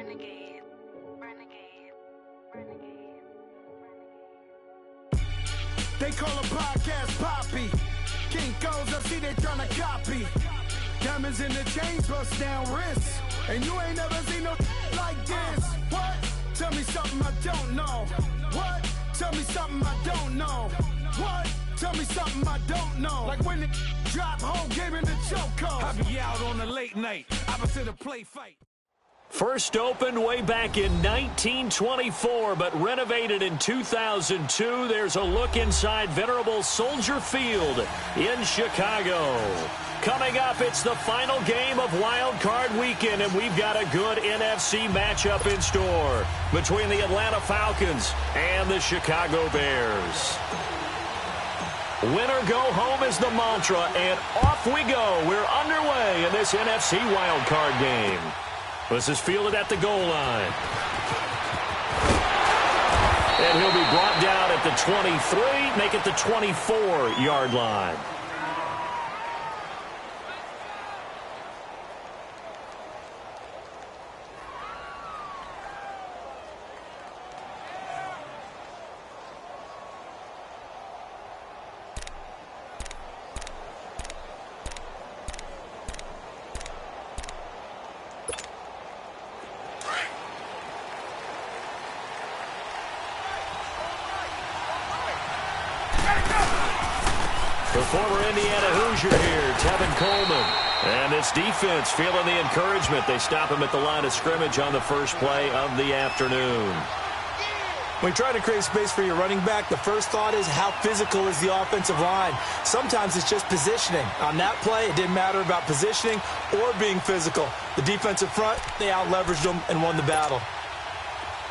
Renegade, renegade, renegade, They call a podcast Poppy. King goes up, see they tryna copy. Diamonds in the chains, bust down wrists. And you ain't never seen no like this. What? Tell me something I don't know. What? Tell me something I don't know. What? Tell me something I don't know. Like when the drop home, gave him the chokehold. I be out on the late night, opposite a play fight. First opened way back in 1924, but renovated in 2002. There's a look inside venerable Soldier Field in Chicago. Coming up, it's the final game of Wild Card Weekend, and we've got a good NFC matchup in store between the Atlanta Falcons and the Chicago Bears. Win or go home is the mantra, and off we go. We're underway in this NFC Wild Card game. This is fielded at the goal line. And he'll be brought down at the 23, make it the 24-yard line. The former Indiana Hoosier here, Tevin Coleman. And this defense feeling the encouragement. They stop him at the line of scrimmage on the first play of the afternoon. When you try to create space for your running back, the first thought is how physical is the offensive line. Sometimes it's just positioning. On that play, it didn't matter about positioning or being physical. The defensive front, they out-leveraged them and won the battle.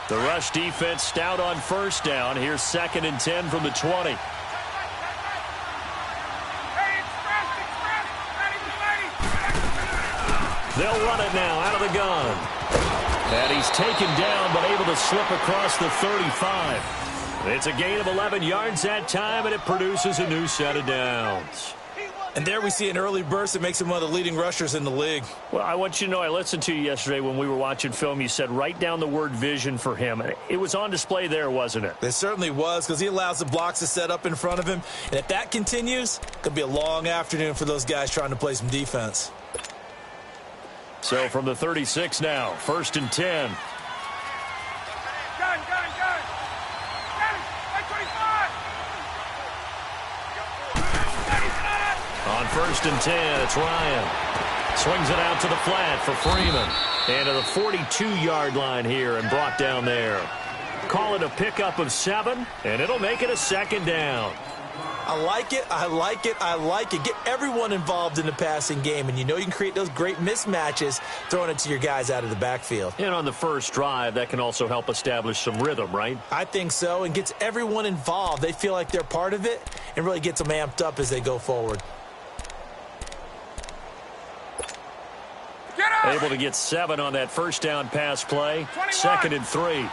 The rush defense stout on first down. Here's 2nd and 10 from the 20. They'll run it now out of the gun. And he's taken down but able to slip across the 35. It's a gain of 11 yards that time, and it produces a new set of downs. And there we see an early burst that makes him one of the leading rushers in the league. Well, I want you to know, I listened to you yesterday when we were watching film. You said write down the word vision for him. It was on display there, wasn't it? It certainly was, because he allows the blocks to set up in front of him. And if that continues, it could be a long afternoon for those guys trying to play some defense. So from the 36 now, 1st and 10. Gun. On 1st and 10, it's Ryan. Swings it out to the flat for Freeman. And to the 42-yard line here and brought down there. Call it a pickup of 7, and it'll make it a 2nd down. I like it. Get everyone involved in the passing game, and you know you can create those great mismatches throwing it to your guys out of the backfield. And on the first drive, that can also help establish some rhythm, right? I think so, and gets everyone involved. They feel like they're part of it and really gets them amped up as they go forward. Able to get 7 on that first down pass play. 2nd and 3.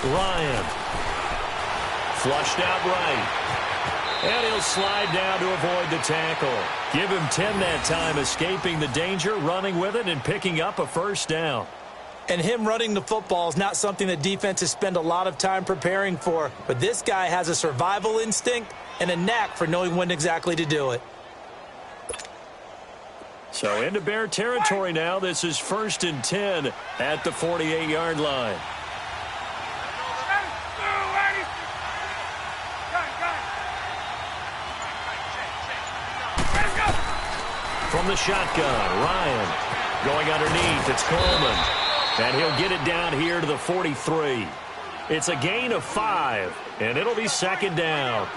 Ryan. Flushed out right. And he'll slide down to avoid the tackle. Give him 10 that time, escaping the danger, running with it, and picking up a first down. And him running the football is not something that defenses spend a lot of time preparing for. But this guy has a survival instinct and a knack for knowing when exactly to do it. So into Bear territory now. This is 1st and 10 at the 48-yard line. From the shotgun, Ryan going underneath. It's Coleman. And he'll get it down here to the 43. It's a gain of 5, and it'll be 2nd down.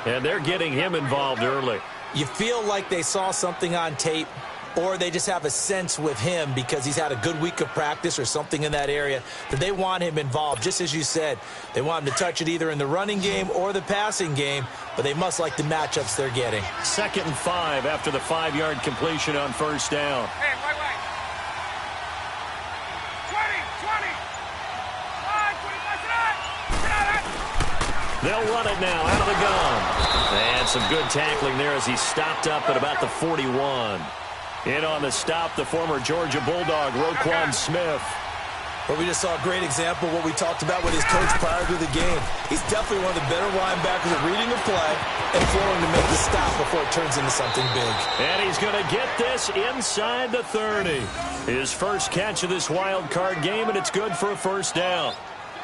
And they're getting him involved early. You feel like they saw something on tape, or they just have a sense with him because he's had a good week of practice or something in that area that they want him involved. Just as you said, they want him to touch it either in the running game or the passing game, but they must like the matchups they're getting. 2nd and 5 after the 5-yard completion on first down. Hey, wait. 20. 5, 25, get out. They'll run it now out of the gun. And some good tackling there as he stopped up at about the 41. In on the stop, the former Georgia Bulldog, Roquan Smith. Well, we just saw a great example of what we talked about with his coach prior to the game. He's definitely one of the better linebackers at reading a play and flowing to make the stop before it turns into something big. And he's going to get this inside the 30. His first catch of this wild card game, and it's good for a first down.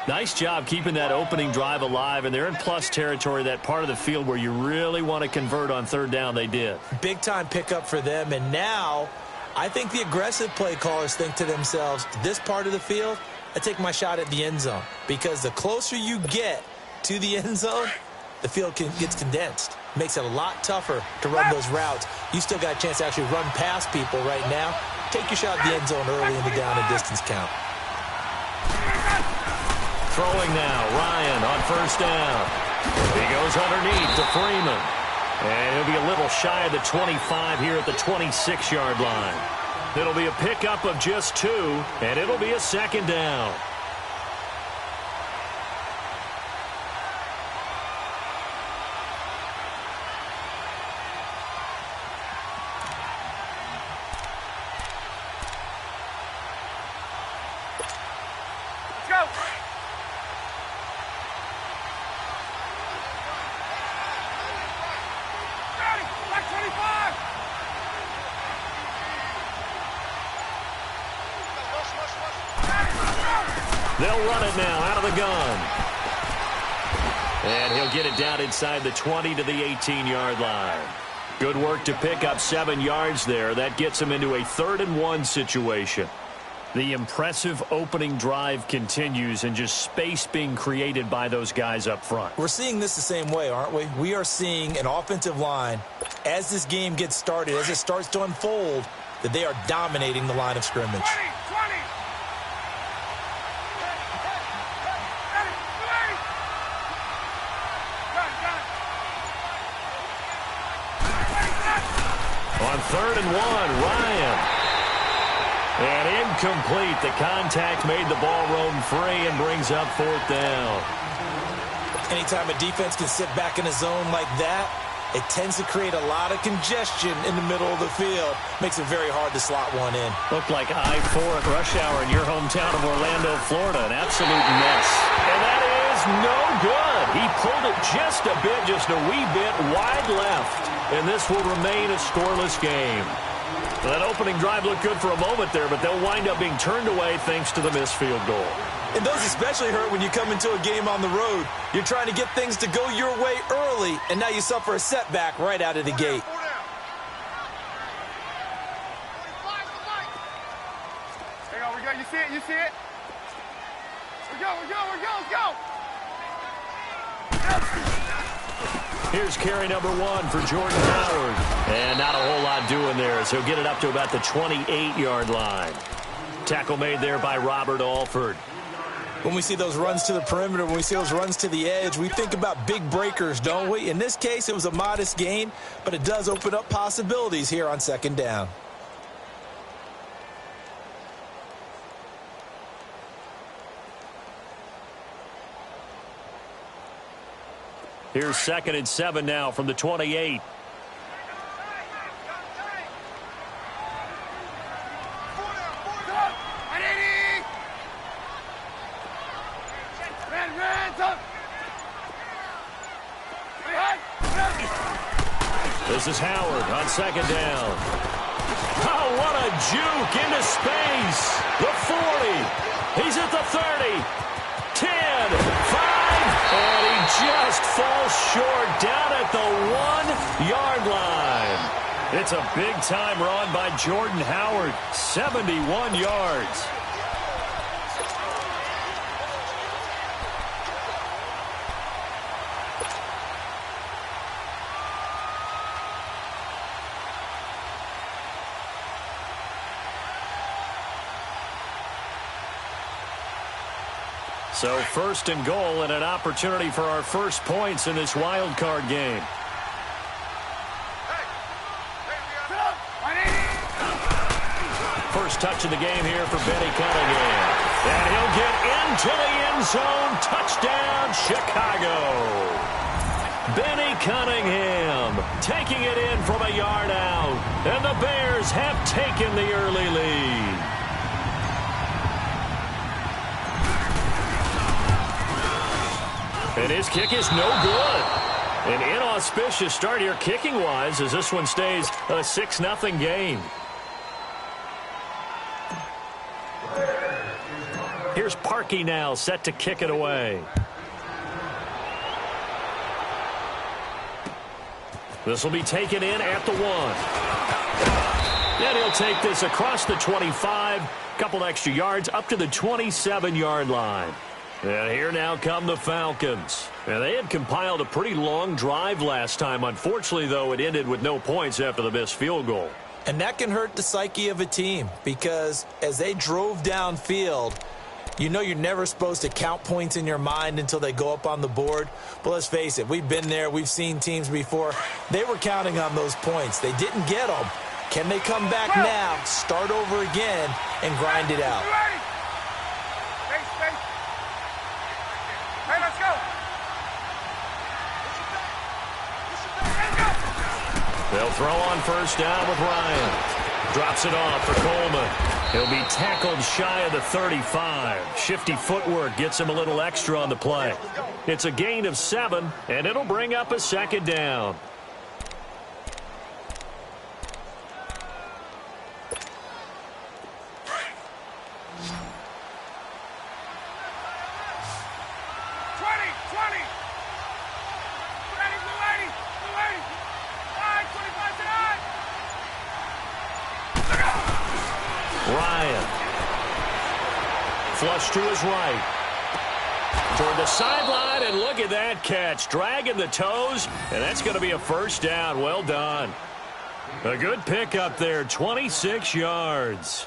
Nice job keeping that opening drive alive, and they're in plus territory, that part of the field where you really want to convert on third down. They did. Big-time pickup for them, and now I think the aggressive play callers think to themselves, this part of the field, I take my shot at the end zone, because the closer you get to the end zone, the field gets condensed. Makes it a lot tougher to run those routes. You still got a chance to actually run past people right now. Take your shot at the end zone early in the down and distance count. Throwing now, Ryan on first down. He goes underneath to Freeman. And he'll be a little shy of the 25 here at the 26-yard line. It'll be a pickup of just 2, and it'll be a second down. Let's go. They'll run it now out of the gun. And he'll get it down inside the 20 to the 18-yard line. Good work to pick up 7 yards there. That gets him into a 3rd-and-1 situation. The impressive opening drive continues, and just space being created by those guys up front. We're seeing this the same way, aren't we? We are seeing an offensive line, as this game gets started, as it starts to unfold, that they are dominating the line of scrimmage. 20. On 3rd-and-1, Ryan. And incomplete. The contact made the ball roam free and brings up 4th down. Anytime a defense can sit back in a zone like that, it tends to create a lot of congestion in the middle of the field. Makes it very hard to slot one in. Looked like I-4 at rush hour in your hometown of Orlando, Florida. An absolute mess. And that is no good. He pulled it just a bit, just a wee bit wide left. And this will remain a scoreless game. That opening drive looked good for a moment there, but they'll wind up being turned away thanks to the missed field goal. And those especially hurt when you come into a game on the road. You're trying to get things to go your way early, and now you suffer a setback right out of the gate. Hang on, we go. You see it? You see it? We go. Let's go. Here's carry number 1 for Jordan Howard. And not a whole lot doing there, as he'll get it up to about the 28-yard line. Tackle made there by Robert Alford. When we see those runs to the perimeter, when we see those runs to the edge, we think about big breakers, don't we? In this case, it was a modest gain, but it does open up possibilities here on 2nd down. Here's 2nd and 7 now from the 28. This is Howard on 2nd down. Oh, what a juke into space. The 40. He's at the 30. 10, 5, and he just falls short down at the 1-yard line. It's a big-time run by Jordan Howard, 71 yards. So 1st and goal, and an opportunity for our first points in this wild card game. First touch of the game here for Benny Cunningham. And he'll get into the end zone. Touchdown, Chicago. Benny Cunningham taking it in from a yard out. And the Bears have taken the early lead. And his kick is no good. An inauspicious start here kicking-wise as this one stays a 6-0 game. Here's Parkey now set to kick it away. This will be taken in at the 1. And he'll take this across the 25, couple extra yards up to the 27-yard line. And here now come the Falcons. And they had compiled a pretty long drive last time. Unfortunately, though, it ended with no points after the missed field goal. And that can hurt the psyche of a team because as they drove downfield, you know you're never supposed to count points in your mind until they go up on the board. But let's face it, we've been there. We've seen teams before. They were counting on those points. They didn't get them. Can they come back now, start over again, and grind it out? Hey, let's go. They'll throw on first down with Ryan. Drops it off for Coleman. He'll be tackled shy of the 35. Shifty footwork gets him a little extra on the play. It's a gain of 7, and it'll bring up a second down. Ryan. Flush to his right. Toward the sideline, and look at that catch. Dragging the toes, and that's going to be a first down. Well done. A good pickup there, 26 yards.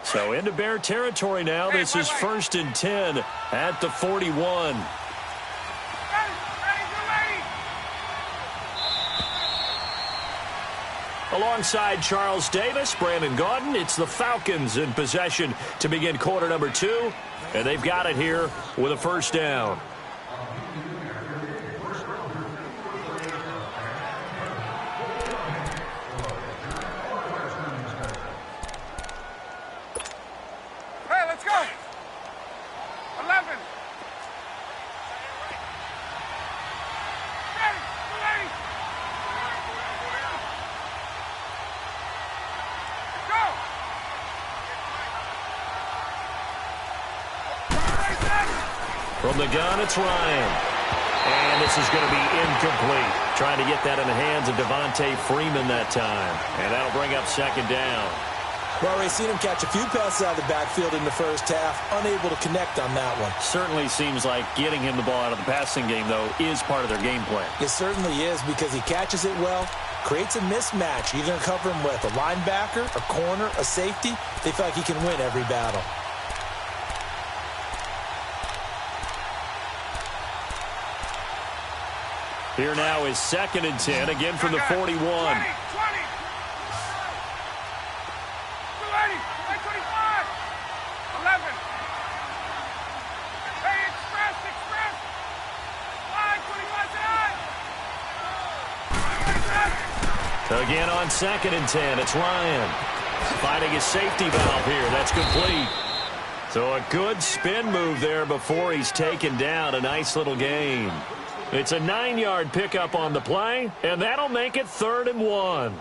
So into Bear territory now. This is 1st and 10 at the 41. Alongside Charles Davis, Brandon Gaudin, it's the Falcons in possession to begin quarter number 2. And they've got it here with a first down. From the gun, it's Ryan. And this is going to be incomplete. Trying to get that in the hands of Devontae Freeman that time. And that'll bring up second down. Well, we've seen him catch a few passes out of the backfield in the first half. Unable to connect on that one. Certainly seems like getting him the ball out of the passing game, though, is part of their game plan. It certainly is because he catches it well, creates a mismatch. You're going to cover him with a linebacker, a corner, a safety. They feel like he can win every battle. Here now is 2nd and 10, again from the 41. 20. Again on 2nd and 10, it's Ryan. Finding his safety valve here. That's complete. So a good spin move there before he's taken down. A nice little gain. It's a 9-yard pickup on the play, and that'll make it 3rd and 1.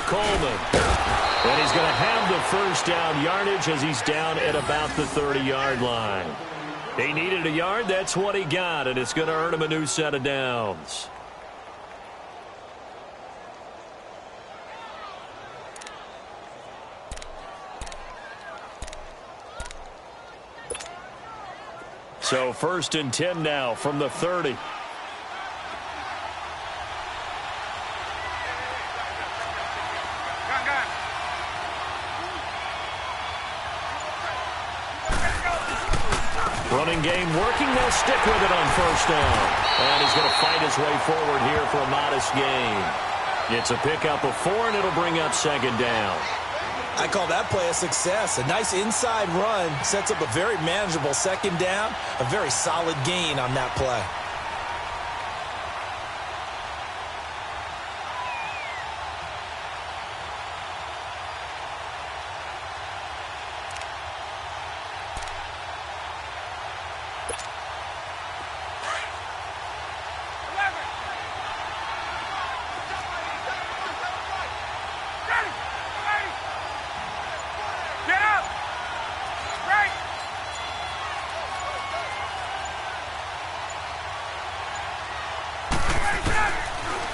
Coleman. And he's going to have the first down yardage as he's down at about the 30-yard line. He needed a yard. That's what he got, and it's going to earn him a new set of downs. So 1st and 10 now from the 30. Running game working. They'll stick with it on 1st down. And he's going to fight his way forward here for a modest gain. It's a pickup of 4, and it'll bring up 2nd down. I call that play a success. A nice inside run sets up a very manageable 2nd down. A very solid gain on that play.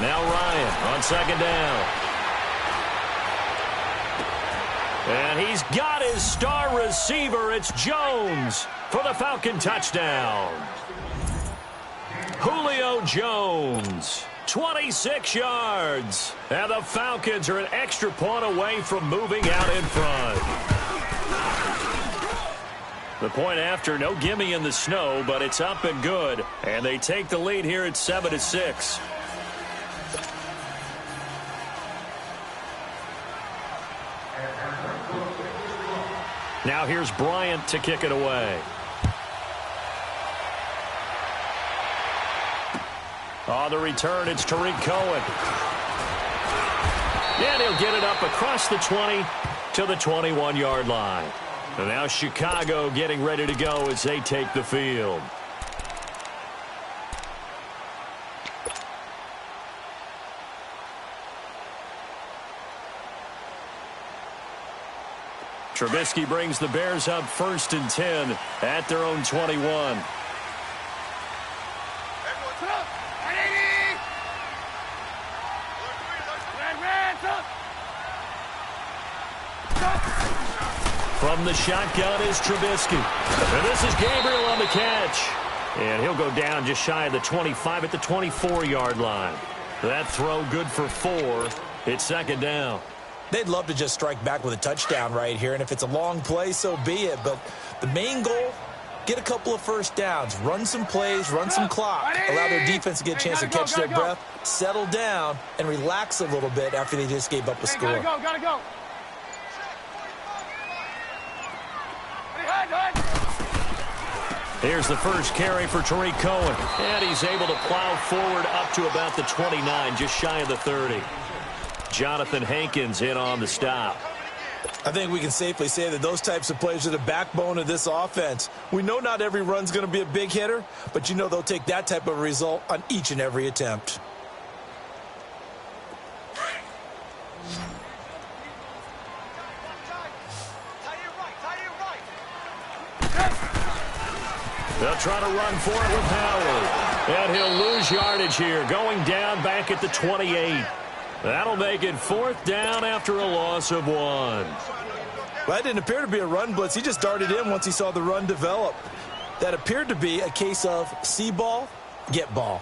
Now Ryan on 2nd down. And he's got his star receiver. It's Jones for the Falcon touchdown. Julio Jones, 26 yards. And the Falcons are an extra point away from moving out in front. The point after, no gimme in the snow, but it's up and good. And they take the lead here at 7-6. Now here's Bryant to kick it away. On the return, it's Tariq Cohen. And he'll get it up across the 20 to the 21-yard line. And now Chicago getting ready to go as they take the field. Trubisky brings the Bears up 1st and 10 at their own 21. From the shotgun is Trubisky. And this is Gabriel on the catch. And he'll go down just shy of the 25 at the 24-yard line. That throw good for 4. It's 2nd down. They'd love to just strike back with a touchdown right here, and if it's a long play, so be it. But the main goal, get a couple of 1st downs, run some plays, run some clock, allow their defense to get a chance to catch their breath, settle down, and relax a little bit after they just gave up a score. Gotta go. Here's the first carry for Tariq Cohen, and he's able to plow forward up to about the 29, just shy of the 30. Jonathan Hankins in on the stop. I think we can safely say that those types of plays are the backbone of this offense. We know not every run's going to be a big hitter, but you know they'll take that type of result on each and every attempt. They'll try to run for it with Howard. And he'll lose yardage here, going down back at the 28. That'll make it 4th down after a loss of 1. Well, that didn't appear to be a run blitz. He just darted in once he saw the run develop. That appeared to be a case of see ball, get ball.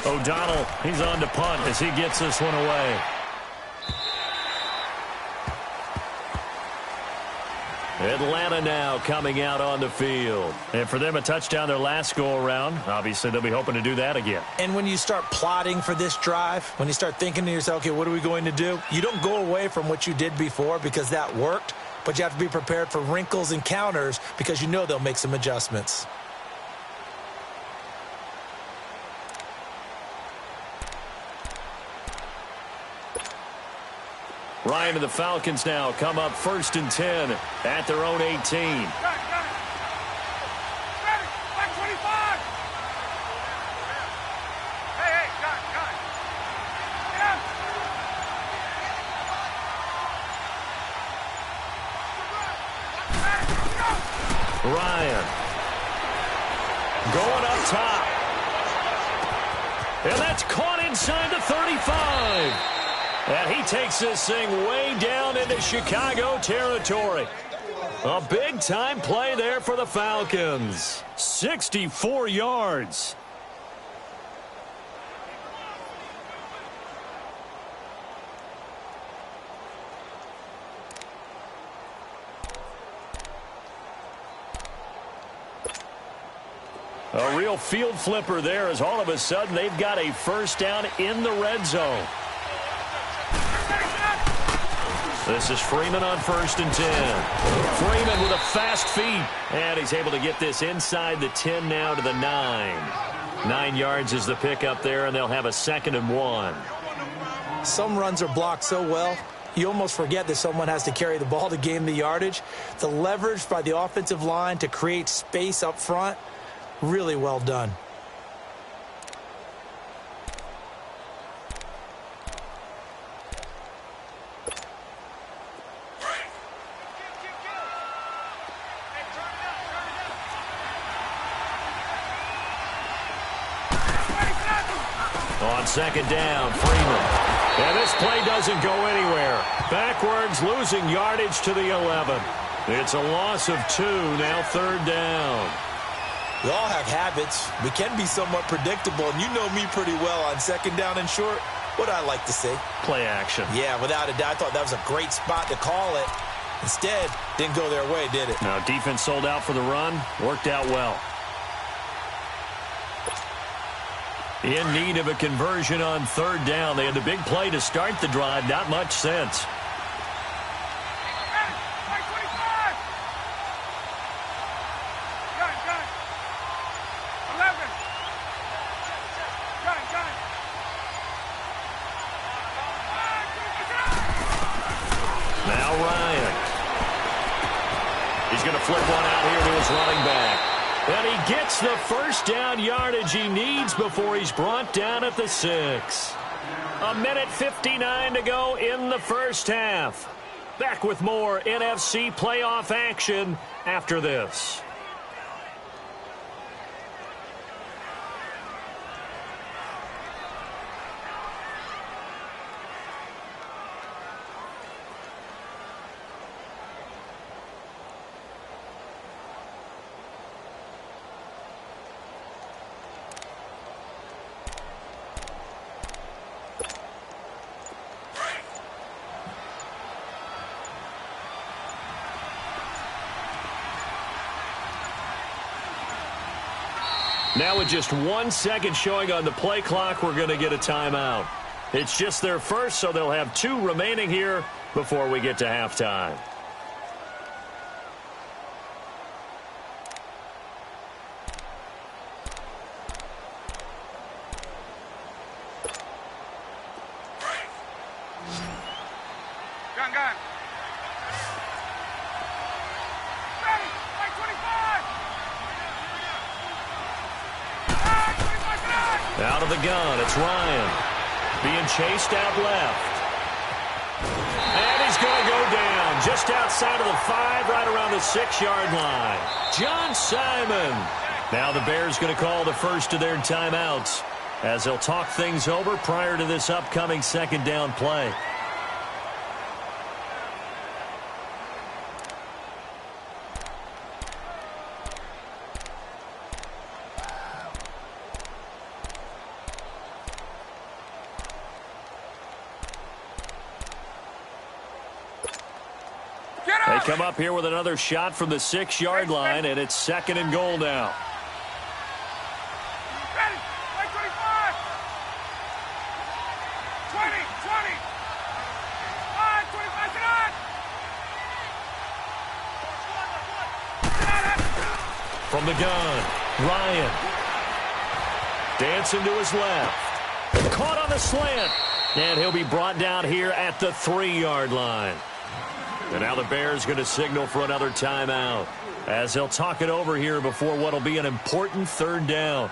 O'Donnell, he's on to punt as he gets this one away. Atlanta now coming out on the field. And for them, a touchdown their last go-around. Obviously, they'll be hoping to do that again. And when you start plotting for this drive, when you start thinking to yourself, okay, what are we going to do? You don't go away from what you did before because that worked, but you have to be prepared for wrinkles and counters because you know they'll make some adjustments. Ryan and the Falcons now come up 1st and 10 at their own 18. Ryan going up top. And that's caught inside the 35. And he takes this thing way down into Chicago territory. A big-time play there for the Falcons. 64 yards. A real field flipper there as all of a sudden they've got a first down in the red zone. This is Freeman on 1st and 10. Freeman with a fast feet. And he's able to get this inside the 10 now to the 9. 9 yards is the pickup there, and they'll have a 2nd and 1. Some runs are blocked so well, you almost forget that someone has to carry the ball to gain the yardage. The leverage by the offensive line to create space up front, really well done. On 2nd down, Freeman. And this play doesn't go anywhere. Backwards, losing yardage to the 11. It's a loss of 2, now 3rd down. We all have habits. We can be somewhat predictable, and you know me pretty well on 2nd down and short. What do I like to say? Play action. Yeah, without a doubt, I thought that was a great spot to call it. Instead, didn't go their way, did it? Now, defense sold out for the run. Worked out well. In need of a conversion on 3rd down. They had the big play to start the drive. Not much sense. Now Ryan. He's going to flip one out here to his running back. And he gets the first down yardage he needs before he's brought down at the 6. 1:59 to go in the first half. Back with more NFC playoff action after this. Now with just 1 second showing on the play clock, we're going to get a timeout. It's just their first, so they'll have 2 remaining here before we get to halftime. Gun. Ready, like 25. Out of the gun, it's Ryan. Being chased out left. And he's going to go down just outside of the 5, right around the 6-yard line. John Simon. Now the Bears going to call the first of their timeouts as they'll talk things over prior to this upcoming 2nd down play. They come up here with another shot from the 6-yard line, and it's 2nd and goal now. Ready, like 25. 20. 25, get on. From the gun, Ryan. Dancing to his left. Caught on the slant. And he'll be brought down here at the 3-yard line. And now the Bears going to signal for another timeout as they'll talk it over here before what will be an important 3rd down.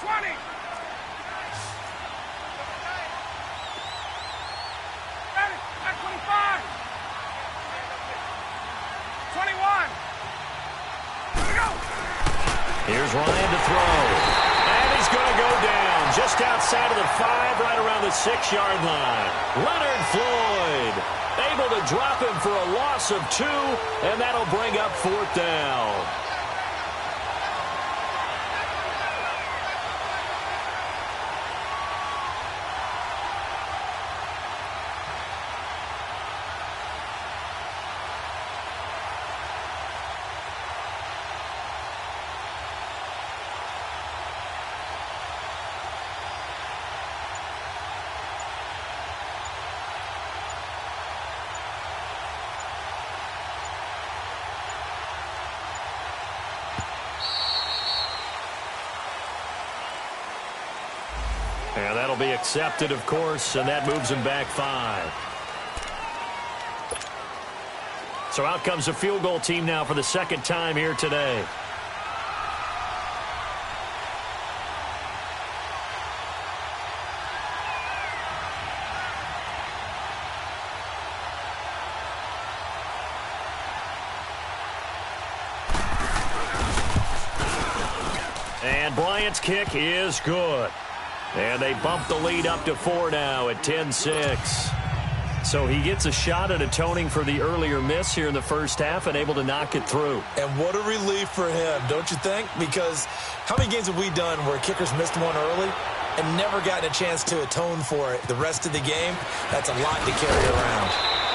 20. Ready, at 25. 21. Here we go. Here's Ryan to throw. And he's going to go down just outside of the 5, right around the 6-yard line. Leonard Floyd able to drop him for a loss of 2, and that'll bring up 4th down. And that'll be accepted, of course, and that moves him back 5. So out comes a field goal team now for the second time here today. And Bryant's kick is good. And they bump the lead up to 4 now at 10-6. So he gets a shot at atoning for the earlier miss here in the first half and able to knock it through. And what a relief for him, don't you think? Because how many games have we done where kickers missed one early and never gotten a chance to atone for it the rest of the game? That's a lot to carry around.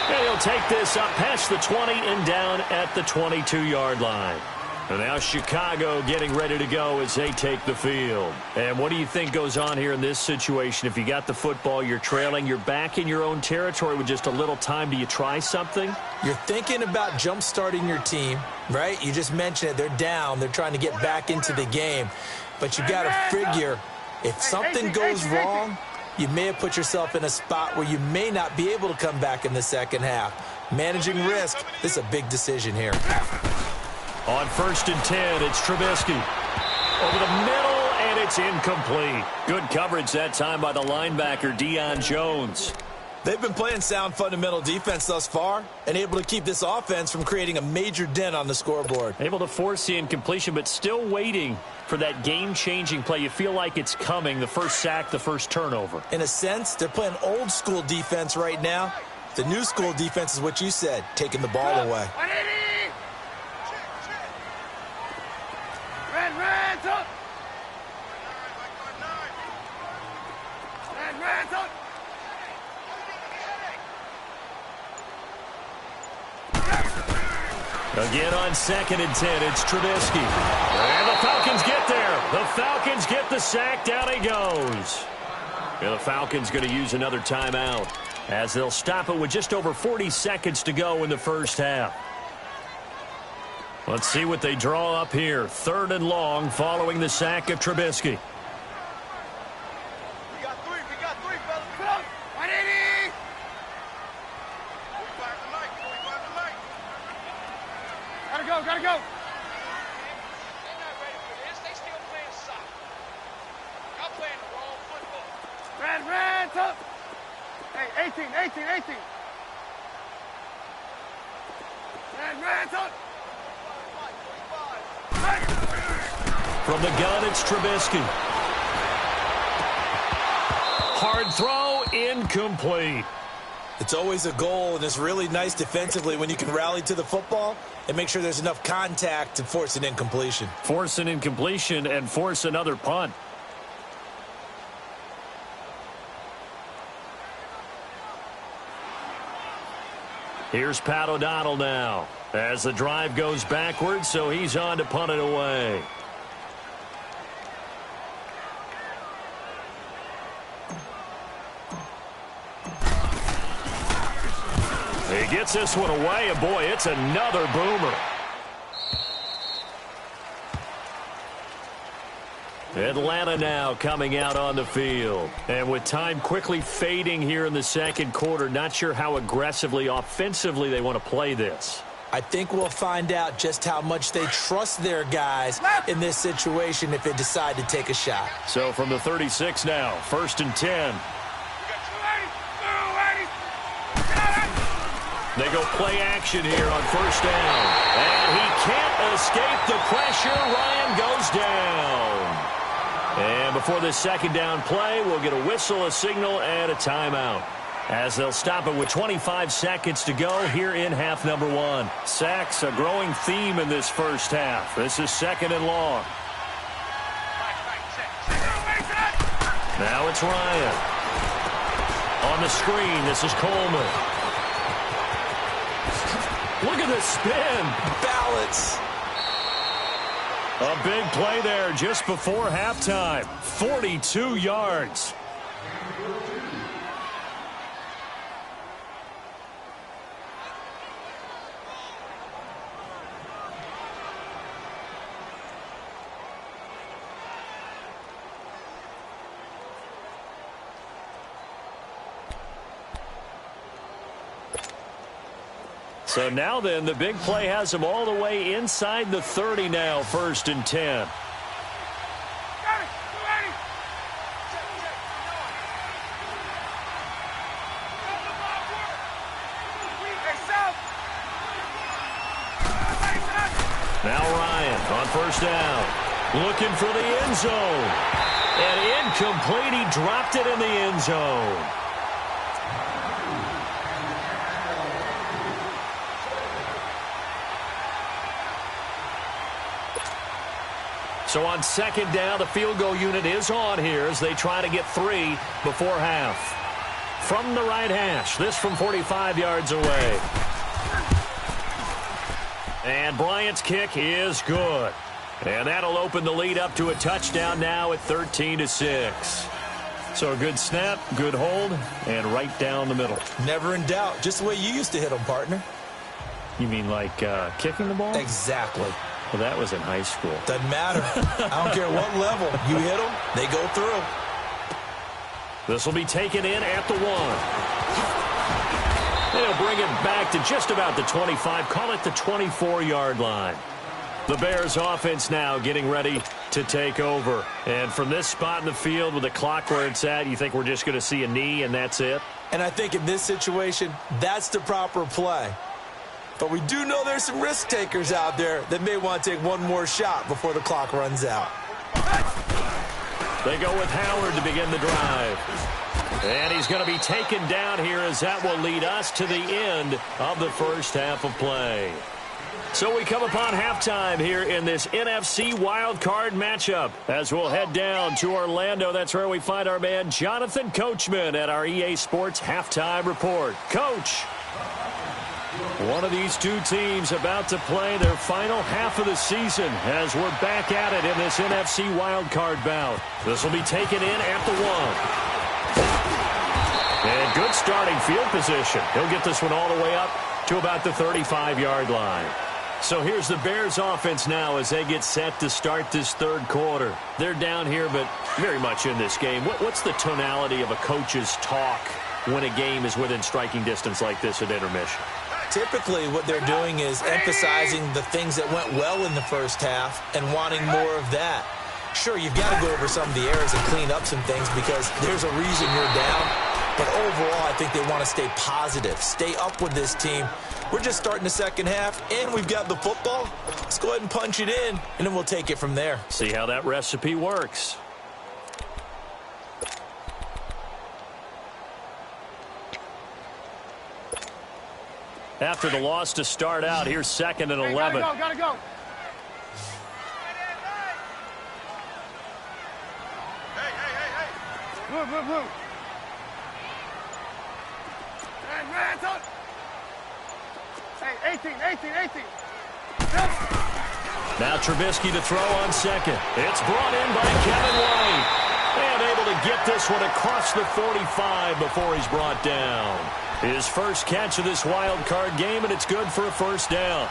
And he'll take this up past the 20 and down at the 22-yard line. And now Chicago getting ready to go as they take the field. And what do you think goes on here in this situation? If you got the football, you're trailing, you're back in your own territory with just a little time. Do you try something? You're thinking about jump-starting your team, right? You just mentioned it. They're down. They're trying to get back into the game. But you got to figure if something goes wrong, you may have put yourself in a spot where you may not be able to come back in the second half. Managing risk, this is a big decision here. On 1st and 10, it's Trubisky. Over the middle, and it's incomplete. Good coverage that time by the linebacker, Deion Jones. They've been playing sound fundamental defense thus far and able to keep this offense from creating a major dent on the scoreboard. Able to force the incompletion, but still waiting for that game-changing play. You feel like it's coming, the first sack, the first turnover. In a sense, they're playing old-school defense right now. The new-school defense is what you said, taking the ball away. Red, up. Red, up. Again on 2nd and 10, it's Trubisky. And the Falcons get there. The Falcons get the sack. Down he goes. And the Falcons going to use another timeout as they'll stop it with just over 40 seconds to go in the first half. Let's see what they draw up here. 3rd and long following the sack of Trubisky. We got three, fellas. Come on. 180. 45 tonight. Gotta go. They're not ready for this. They still playing soccer. Y'all playing the wrong football. Red, up. Hey, 18. Red, up. From the gun, it's Trubisky. Hard throw, incomplete. It's always a goal, and it's really nice defensively when you can rally to the football and make sure there's enough contact to force an incompletion. Force an incompletion and force another punt. Here's Pat O'Donnell now as the drive goes backwards, so he's on to punt it away. He gets this one away, and boy, it's another boomer. Atlanta now coming out on the field. And with time quickly fading here in the second quarter, not sure how aggressively, offensively they want to play this. I think we'll find out just how much they trust their guys in this situation if they decide to take a shot. So from the 36 now, 1st and 10. They go play action here on 1st down. And he can't escape the pressure. Ryan goes down. And before this 2nd down play, we'll get a whistle, a signal, and a timeout, as they'll stop it with 25 seconds to go here in half number 1. Sacks, a growing theme in this first half. This is 2nd and long. Now it's Ryan. On the screen, this is Coleman. Look at this spin. Balance. A big play there just before halftime. 42 yards. So now then, the big play has them all the way inside the 30 now, 1st and 10. Now Ryan on 1st down. Looking for the end zone. And incomplete. He dropped it in the end zone. So on 2nd down, the field goal unit is on here as they try to get 3 before half. From the right hash, this from 45 yards away. And Bryant's kick is good. And that'll open the lead up to a touchdown now at 13-6. So a good snap, good hold, and right down the middle. Never in doubt. Just the way you used to hit them, partner. You mean like kicking the ball? Exactly. Well, that was in high school. Doesn't matter. I don't care what level. You hit them, they go through. This will be taken in at the 1. They'll bring it back to just about the 25. Call it the 24-yard line. The Bears offense now getting ready to take over. And from this spot in the field with the clock where it's at, you think we're just going to see a knee and that's it? And I think in this situation, that's the proper play. But we do know there's some risk takers out there that may want to take one more shot before the clock runs out. They go with Howard to begin the drive. And he's going to be taken down here as that will lead us to the end of the first half of play. So we come upon halftime here in this NFC wildcard matchup as we'll head down to Orlando. That's where we find our man Jonathan Coachman at our EA Sports Halftime Report. Coach, one of these two teams about to play their final half of the season as we're back at it in this NFC wildcard bout. This will be taken in at the 1. And good starting field position. He'll get this one all the way up to about the 35-yard line. So here's the Bears offense now as they get set to start this third quarter. They're down here, but very much in this game. What's the tonality of a coach's talk when a game is within striking distance like this at intermission? Typically, what they're doing is emphasizing the things that went well in the first half and wanting more of that. Sure, you've got to go over some of the errors and clean up some things because there's a reason you're down. But overall, I think they want to stay positive, stay up with this team. We're just starting the second half, and we've got the football. Let's go ahead and punch it in, and then we'll take it from there. See how that recipe works. After the loss to start out, here's 2nd and 11. Gotta go. Hey. Move. Hey, 18. Now Trubisky to throw on 2nd. It's brought in by Kevin White. And able to get this one across the 45 before he's brought down. His first catch of this wild card game, and it's good for a first down.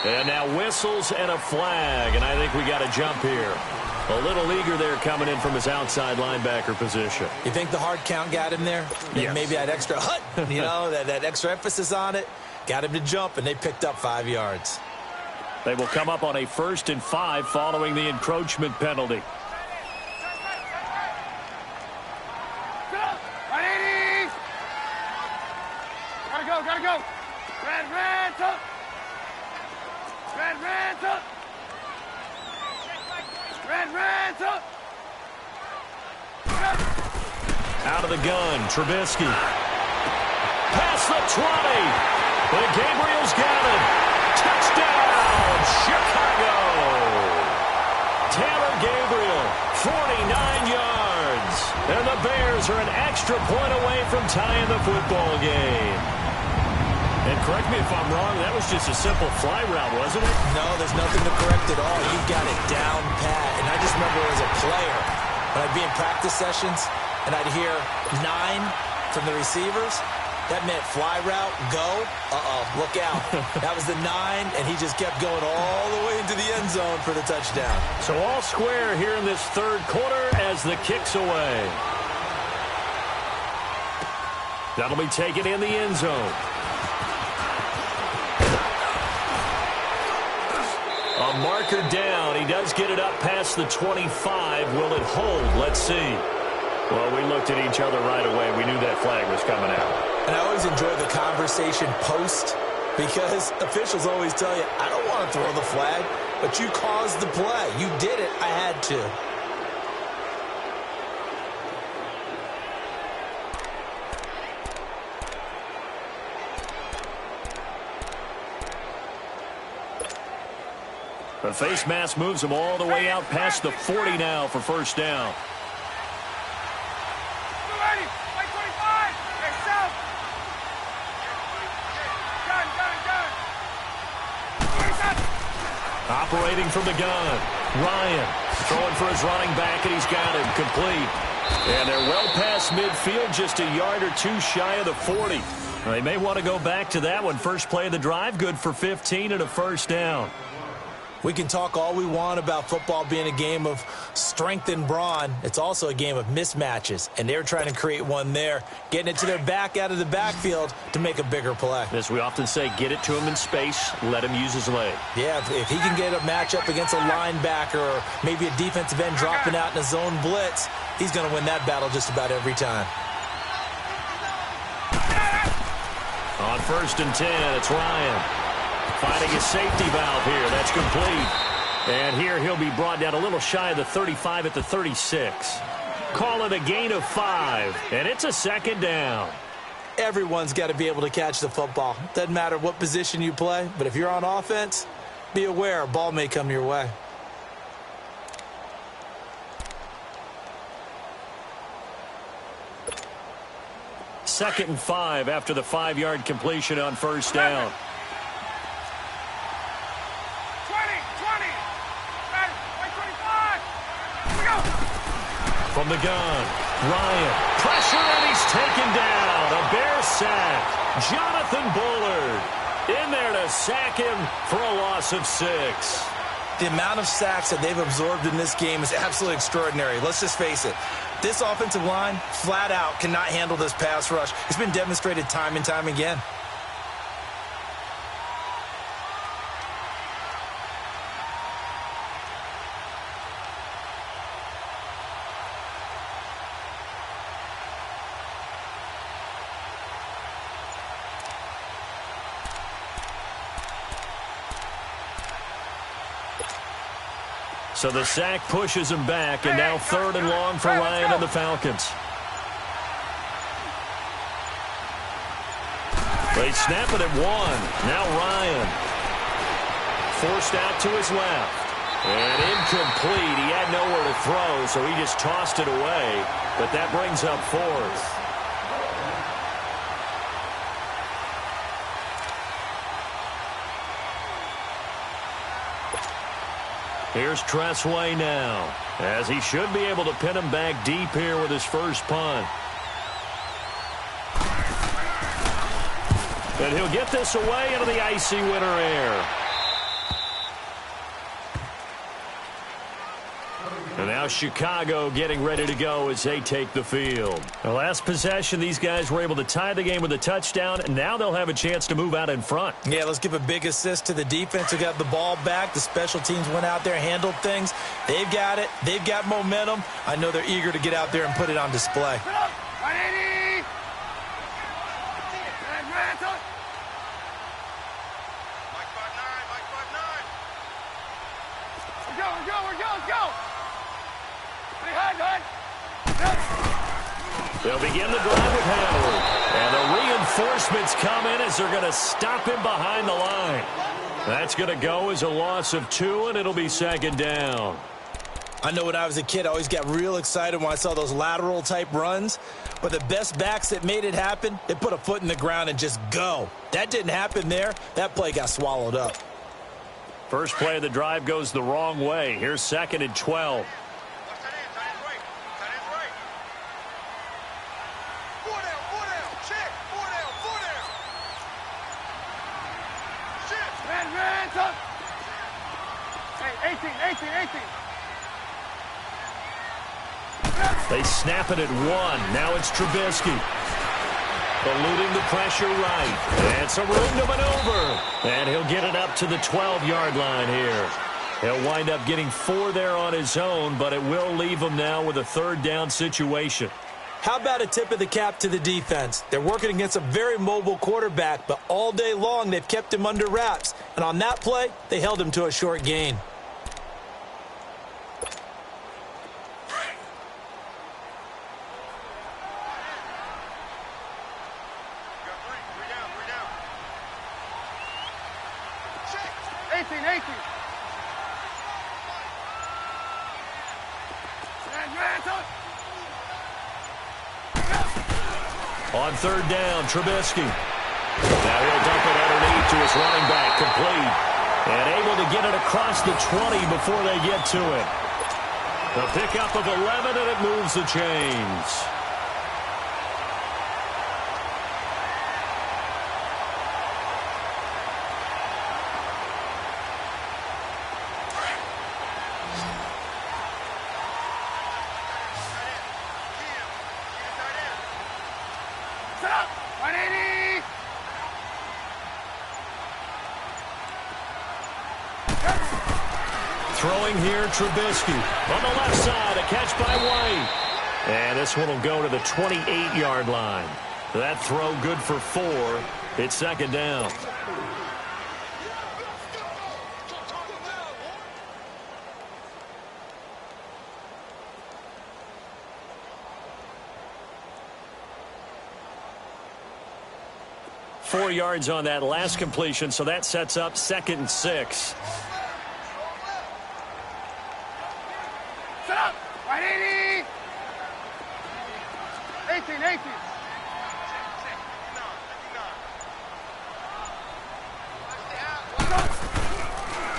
And now whistles and a flag, and I think we got a jump here. A little eager there coming in from his outside linebacker position. You think the hard count got him there? Yes. Maybe that extra that extra emphasis on it got him to jump, and they picked up 5 yards. They will come up on a 1st and 5 following the encroachment penalty. Gotta go. Red, up. Red, up. Red, up. Out of the gun, Trubisky. Past the 20. But Gabriel's got it. Touchdown, Chicago. Taylor Gabriel, 49 yards. And the Bears are an extra point away from tying the football game. And correct me if I'm wrong, that was just a simple fly route, wasn't it? No, there's nothing to correct at all. You got it down pat. And I just remember as a player, when I'd be in practice sessions and I'd hear 9 from the receivers, that meant fly route, go, look out. That was the 9, and he just kept going all the way into the end zone for the touchdown. So all square here in this third quarter as the kick's away. That'll be taken in the end zone. A marker down. He does get it up past the 25. Will it hold? Let's see. Well, we looked at each other right away. We knew that flag was coming out. And I always enjoy the conversation post because officials always tell you, I don't want to throw the flag, but you caused the play. You did it. I had to. The face mask moves him all the way out past the 40 now for first down. Operating from the gun. Ryan throwing for his running back, and he's got him complete. And they're well past midfield, just a yard or two shy of the 40. They may want to go back to that one. First play of the drive, good for 15 and a first down. We can talk all we want about football being a game of strength and brawn. It's also a game of mismatches, and they're trying to create one there, getting it to their back out of the backfield to make a bigger play. As we often say, get it to him in space, let him use his leg. Yeah, if he can get a matchup against a linebacker or maybe a defensive end dropping out in a zone blitz, he's going to win that battle just about every time. On 1st and 10, it's Ryan. Finding his safety valve here. That's complete. And here he'll be brought down a little shy of the 35 at the 36. Call it a gain of 5. And it's a second down. Everyone's got to be able to catch the football. Doesn't matter what position you play, but if you're on offense, be aware a ball may come your way. Second and 5 after the 5-yard completion on first down. From the gun, Ryan, pressure, and he's taken down. A Bear sack. Jonathan Bullard in there to sack him for a loss of 6. The amount of sacks that they've absorbed in this game is absolutely extraordinary. Let's just face it. This offensive line, flat out, cannot handle this pass rush. It's been demonstrated time and time again. So the sack pushes him back, and now 3rd and long for Ryan and the Falcons. They snap it at 1. Now Ryan. Forced out to his left. And incomplete. He had nowhere to throw, so he just tossed it away. But that brings up 4th. Here's Tressway now, as he should be able to pin him back deep here with his first punt. And he'll get this away into the icy winter air. And now Chicago getting ready to go as they take the field. The last possession, these guys were able to tie the game with a touchdown, and now they'll have a chance to move out in front. Yeah, let's give a big assist to the defense who got the ball back. The special teams went out there, handled things. They've got it. They've got momentum. I know they're eager to get out there and put it on display. They'll begin the drive with Howard. And the reinforcements come in as they're going to stop him behind the line. That's going to go as a loss of 2, and it'll be second down. I know when I was a kid, I always got real excited when I saw those lateral-type runs. But the best backs that made it happen, they put a foot in the ground and just go. That didn't happen there. That play got swallowed up. First play of the drive goes the wrong way. Here's 2nd and 12. They snap it at 1. Now it's Trubisky. Eluding the pressure right. And some room to maneuver. And he'll get it up to the 12-yard line here. He'll wind up getting 4 there on his own, but it will leave him now with a 3rd down situation. How about a tip of the cap to the defense? They're working against a very mobile quarterback, but all day long they've kept him under wraps. And on that play, they held him to a short gain. On 3rd down, Trubisky. Now he'll dump it underneath to his running back, complete. And able to get it across the 20 before they get to it. The pickup of 11, and it moves the chains. Throwing here, Trubisky. On the left side, a catch by White. And this one will go to the 28-yard line. That throw good for 4. It's 2nd down. Four yards on that last completion, so that sets up 2nd and 6.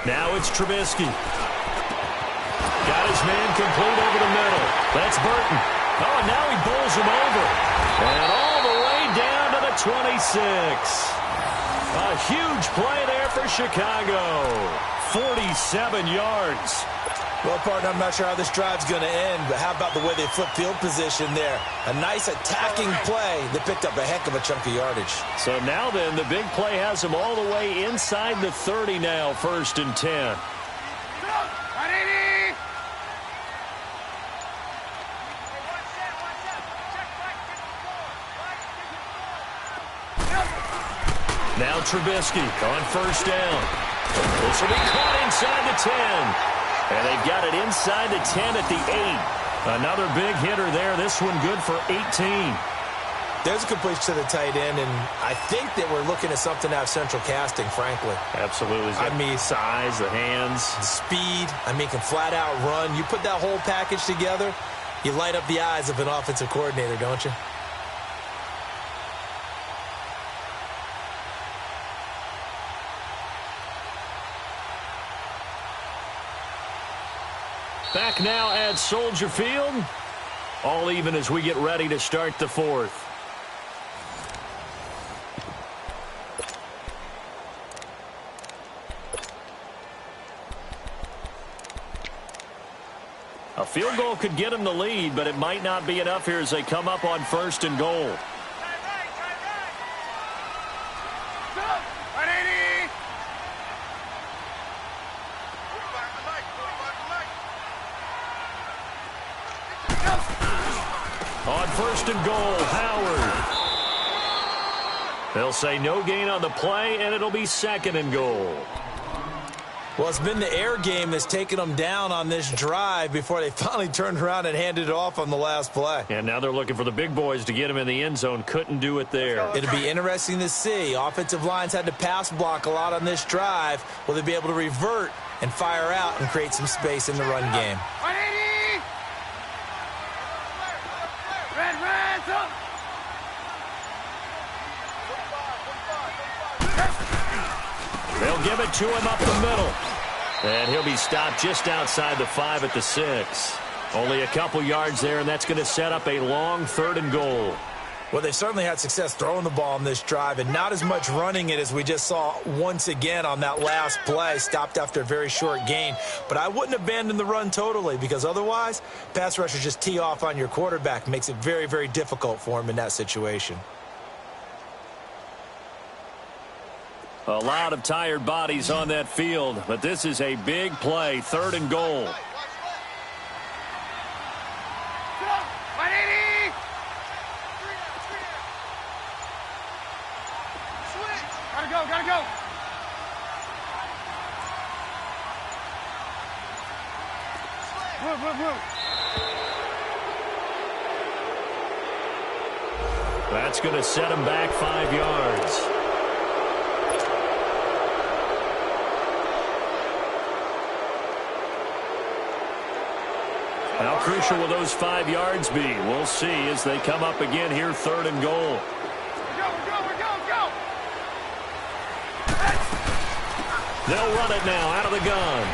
Now it's Trubisky. Got his man complete over the middle. That's Burton. Oh, and now he bowls him over. And all the way down to the 26. A huge play there for Chicago. 47 yards. Well, partner, I'm not sure how this drive's going to end, but how about the way they flip field position there? A nice attacking play that picked up a heck of a chunk of yardage. So now then, the big play has them all the way inside the 30 now, 1st and 10. Now Trubisky on 1st down. This will be caught inside the 10. And they've got it inside the 10 at the 8. Another big hitter there. This one good for 18. There's a completion to the tight end, and I think that we're looking at something out of central casting, frankly. Absolutely. I mean, size, the hands. The speed. I mean, can flat out run. You put that whole package together, you light up the eyes of an offensive coordinator, don't you? Back now at Soldier Field. All even as we get ready to start the 4th. A field goal could get them the lead, but it might not be enough here as they come up on 1st and goal. On 1st and goal, Howard. They'll say no gain on the play, and it'll be 2nd and goal. Well, it's been the air game that's taken them down on this drive before they finally turned around and handed it off on the last play. And now they're looking for the big boys to get him in the end zone. Couldn't do it there. It'll be interesting to see. Offensive lines had to pass block a lot on this drive. Will they be able to revert and fire out and create some space in the run game? They'll give it to him up the middle. And he'll be stopped just outside the 5 at the 6. Only a couple yards there, and that's going to set up a long 3rd and goal. Well, they've certainly had success throwing the ball on this drive, and not as much running it as we just saw once again on that last play, stopped after a very short gain. But I wouldn't abandon the run totally, because otherwise, pass rushers just tee off on your quarterback. Makes it very, very difficult for him in that situation. A lot of tired bodies on that field, but this is a big play, 3rd and goal. Gotta go. Move. That's going to set him back 5 yards. How crucial will those 5 yards be? We'll see as they come up again here, 3rd and goal. Go. They'll run it now out of the gun.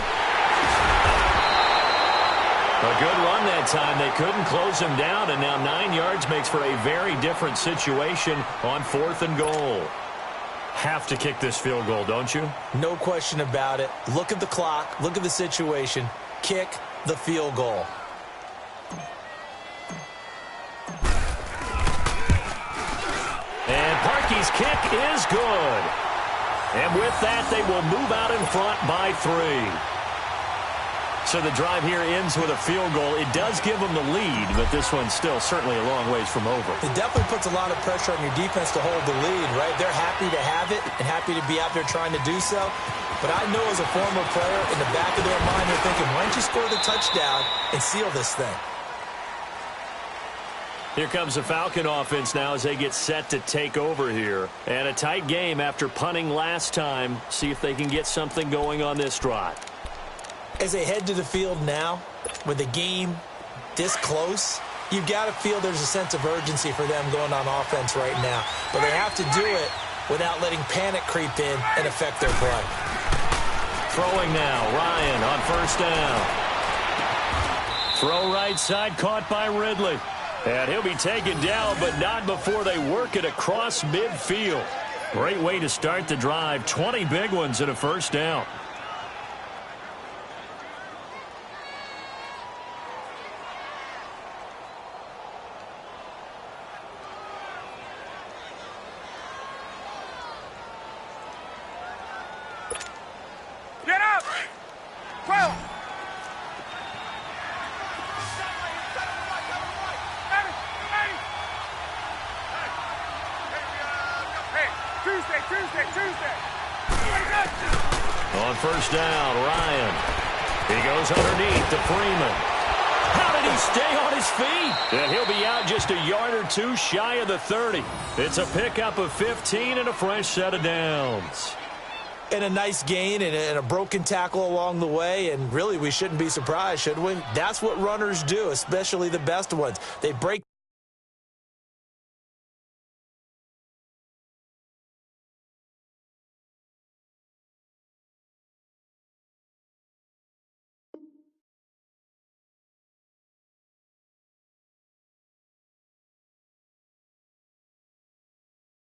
A good run that time. They couldn't close him down, and now 9 yards makes for a very different situation on 4th and goal. Have to kick this field goal, don't you? No question about it. Look at the clock. Look at the situation. Kick the field goal. And Parkey's kick is good. And with that, they will move out in front by 3. So the drive here ends with a field goal. It does give them the lead, but this one's still certainly a long ways from over. It definitely puts a lot of pressure on your defense to hold the lead, right? They're happy to have it and happy to be out there trying to do so. But I know as a former player, in the back of their mind, they're thinking, why don't you score the touchdown and seal this thing? Here comes the Falcon offense now as they get set to take over here. And a tight game after punting last time. See if they can get something going on this drive. As they head to the field now, with the game this close, you've got to feel there's a sense of urgency for them going on offense right now. But they have to do it without letting panic creep in and affect their play. Throwing now, Ryan on 1st down. Throw right side, caught by Ridley. And he'll be taken down, but not before they work it across midfield. Great way to start the drive. 20 big ones and a 1st down. Get up! 12! Tuesday. On 1st down, Ryan. He goes underneath to Freeman. How did he stay on his feet? And he'll be out just a yard or 2 shy of the 30. It's a pickup of 15 and a fresh set of downs. And a nice gain and a broken tackle along the way, and really we shouldn't be surprised, should we? That's what runners do, especially the best ones. They break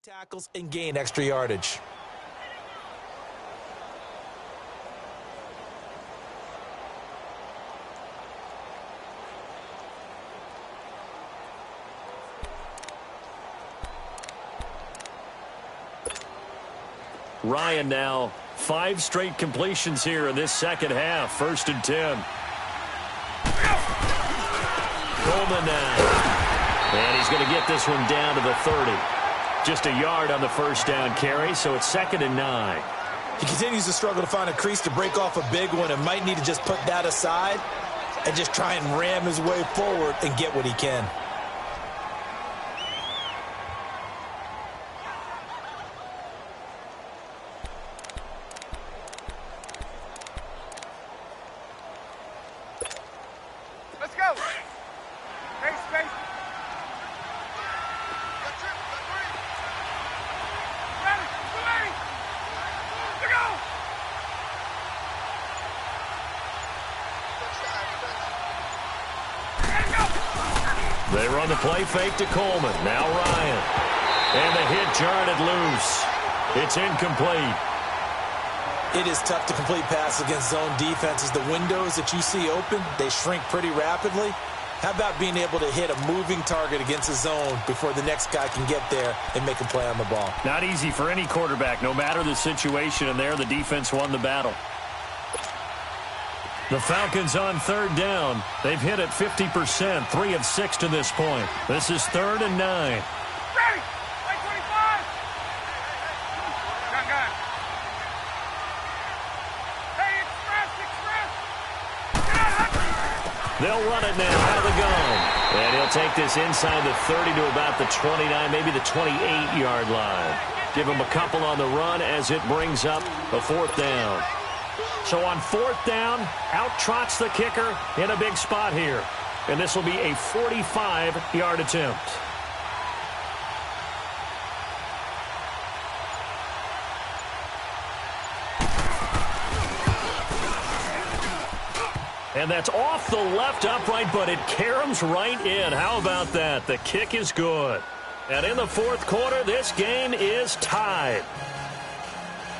tackles and gain extra yardage. Ryan now 5 straight completions here in this second half. 1st and 10. Coleman now. And he's going to get this one down to the 30. Just a yard on the first down carry, so it's 2nd and 9. He continues to struggle to find a crease to break off a big one and might need to just put that aside and just try and ram his way forward and get what he can. Let's go. Space. They run the play fake to Coleman. Now Ryan. And the hit jarred loose. It's incomplete. It is tough to complete passes against zone defenses. The windows that you see open, they shrink pretty rapidly. How about being able to hit a moving target against a zone before the next guy can get there and make a play on the ball? Not easy for any quarterback, no matter the situation, and there the defense won the battle. The Falcons on 3rd down. They've hit it 50%, 3 of 6 to this point. This is 3rd and 9. Ready! 25! Gun. Hey, express! They'll run it now out of the gun. And he'll take this inside the 30 to about the 29, maybe the 28-yard line. Give him a couple on the run as it brings up a 4th down. So on 4th down, out trots the kicker in a big spot here. And this will be a 45-yard attempt. And that's off the left upright, but it caroms right in. How about that? The kick is good. And in the 4th quarter, this game is tied.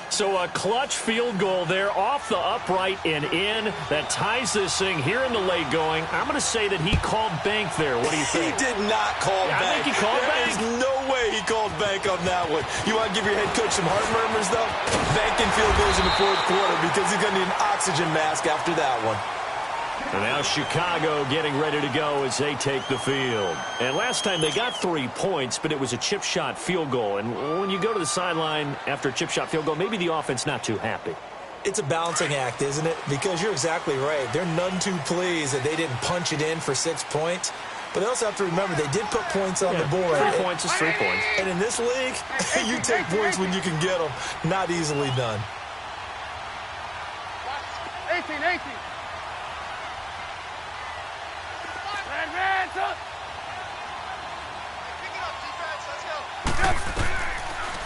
So a clutch field goal there off the upright and in. That ties this thing here in the late going. I'm going to say that he called bank there. What do you think? He did not call bank. I think he called bank. There's no way he called bank on that one. You want to give your head coach some heart murmurs, though? Banking field goals in the 4th quarter because he's going to need an oxygen mask after that one. And now Chicago getting ready to go as they take the field. And last time they got 3 points, but it was a chip shot field goal. And when you go to the sideline after a chip shot field goal, maybe the offense not too happy. It's a balancing act, isn't it? Because you're exactly right. They're none too pleased that they didn't punch it in for 6 points. But they also have to remember they did put points on the board. 3 points is 3 points. And in this league, you take points when you can get them. Not easily done. 18.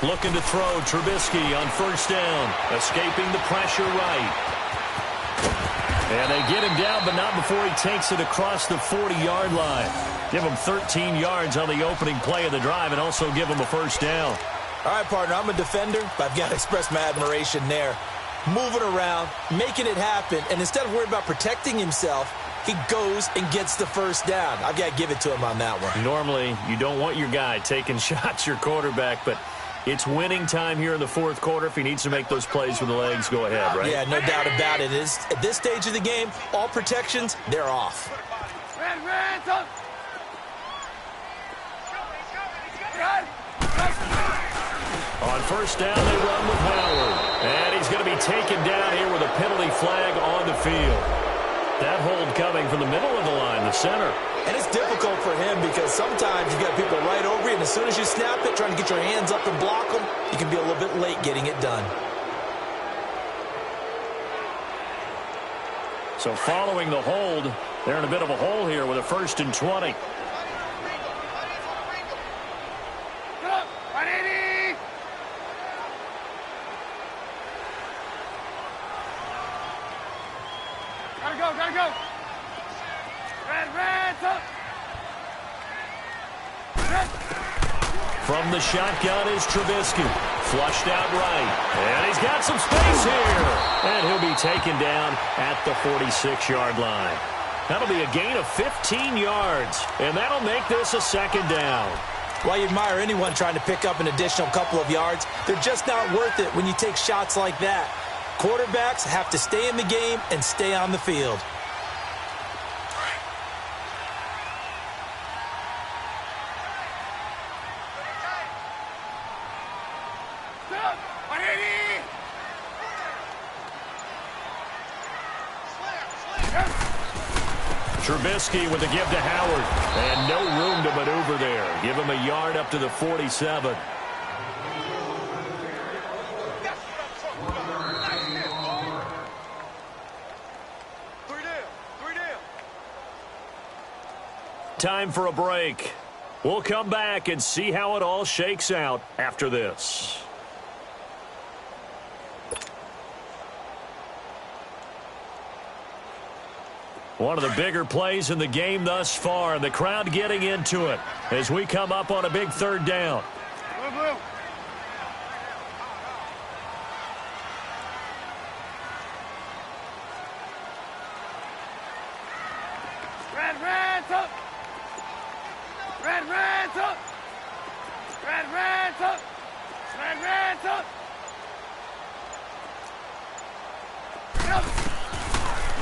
Looking to throw Trubisky on 1st down. Escaping the pressure right. And they get him down, but not before he takes it across the 40-yard line. Give him 13 yards on the opening play of the drive and also give him a 1st down. All right, partner, I'm a defender, but I've got to express my admiration there. Moving around, making it happen, and instead of worrying about protecting himself, he goes and gets the 1st down. I've got to give it to him on that one. Normally, you don't want your guy taking shots, your quarterback, but it's winning time here in the 4th quarter. If he needs to make those plays with the legs, go ahead, right? Yeah, no doubt about it. At this stage of the game, all protections, they're off. On 1st down, they run with Howard. And he's going to be taken down here with a penalty flag on the field. That hold coming from the middle of the line, the center. And it's difficult for him because sometimes you've got people right over you, and as soon as you snap it, trying to get your hands up and block them, you can be a little bit late getting it done. So following the hold, they're in a bit of a hole here with a 1st and 20. Gotta go. From the shotgun is Trubisky. Flushed out right. And he's got some space here. And he'll be taken down at the 46-yard line. That'll be a gain of 15 yards. And that'll make this a 2nd down. Why you admire anyone trying to pick up an additional couple of yards? They're just not worth it when you take shots like that. Quarterbacks have to stay in the game and stay on the field. Trubisky with the give to Howard. And no room to maneuver there. Give him a yard up to the 47. Time for a break. We'll come back and see how it all shakes out after this. One of the bigger plays in the game thus far, and the crowd getting into it as we come up on a big third down.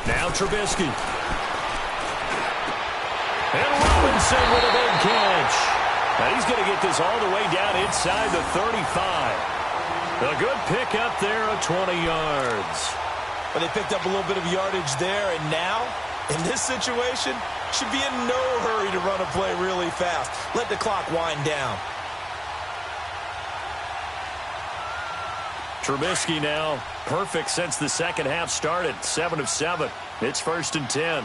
Now Trubisky. And Robinson with a big catch. And he's going to get this all the way down inside the 35. A good pickup there of 20 yards. Well, they picked up a little bit of yardage there, and now, in this situation, should be in no hurry to run a play really fast. Let the clock wind down. Trubisky now perfect since the second half started. 7 of 7. It's 1st and 10.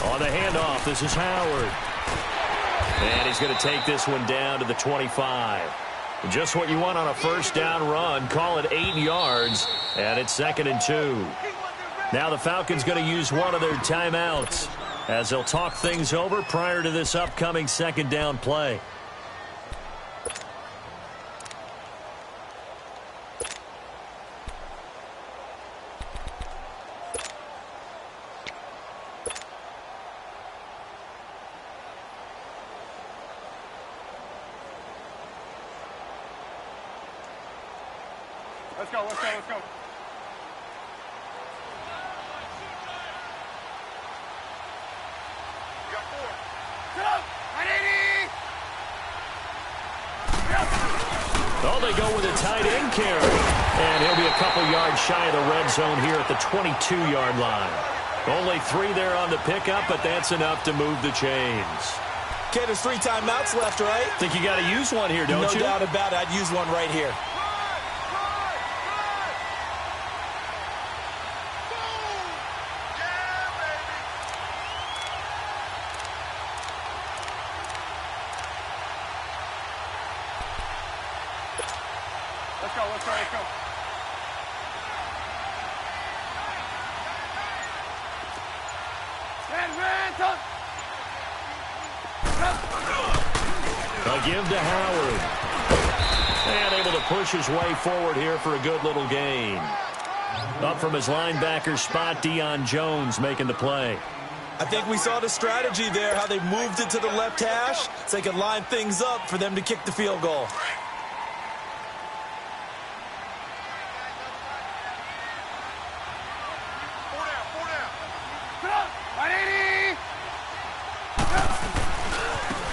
On the handoff, this is Howard. And he's going to take this one down to the 25. Just what you want on a first down run. Call it 8 yards, and it's 2nd and 2. Now the Falcons going to use one of their timeouts as they'll talk things over prior to this upcoming 2nd down play. Let's go, let's go, let's go. You got 4. Sit up! 180! Oh, they go with a tight end carry. And he'll be a couple yards shy of the red zone here at the 22-yard line. Only 3 there on the pickup, but that's enough to move the chains. Okay, there's 3 timeouts left, right? Think you got to use one here, don't you? No doubt about it. I'd use one right here. Let's go, let's go, let's go. A give to Howard. And able to push his way forward here for a good little gain. Up from his linebacker spot, Deion Jones making the play. I think we saw the strategy there, how they moved it to the left hash so they could line things up for them to kick the field goal.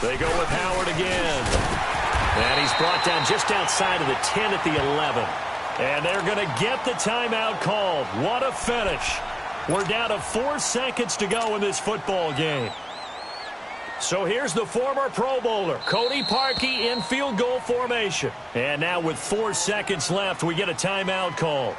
They go with Howard again. And he's brought down just outside of the 10 at the 11. And they're going to get the timeout called. What a finish. We're down to 4 seconds to go in this football game. So here's the former Pro Bowler, Cody Parkey, in field goal formation. And now with 4 seconds left, we get a timeout call.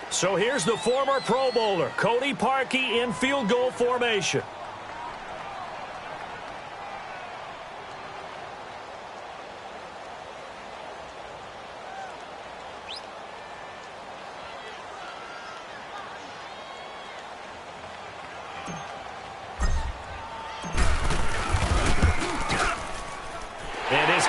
So here's the former Pro Bowler, Cody Parkey, in field goal formation.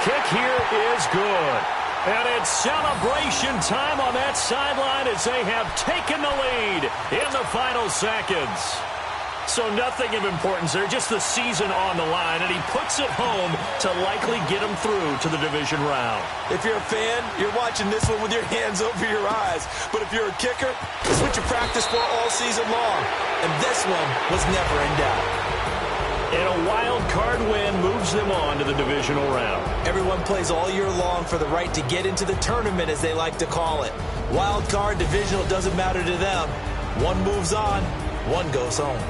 kick here is good. And it's celebration time on that sideline as they have taken the lead in the final seconds. So nothing of importance there, just the season on the line, and he puts it home to likely get him through to the division round. If you're a fan, you're watching this one with your hands over your eyes. But if you're a kicker, it's what you practice for all season long. And this one was never in doubt. And a wild card win moves them on to the divisional round. Everyone plays all year long for the right to get into the tournament, as they like to call it. Wild card, divisional, doesn't matter to them. One moves on, one goes home.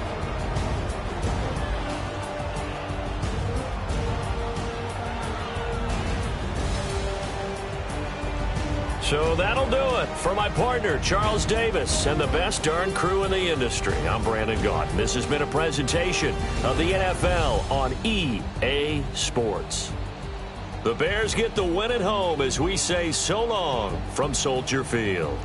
So that'll do it for my partner, Charles Davis, and the best darn crew in the industry. I'm Brandon Gaudin. This has been a presentation of the NFL on EA Sports. The Bears get the win at home as we say so long from Soldier Field.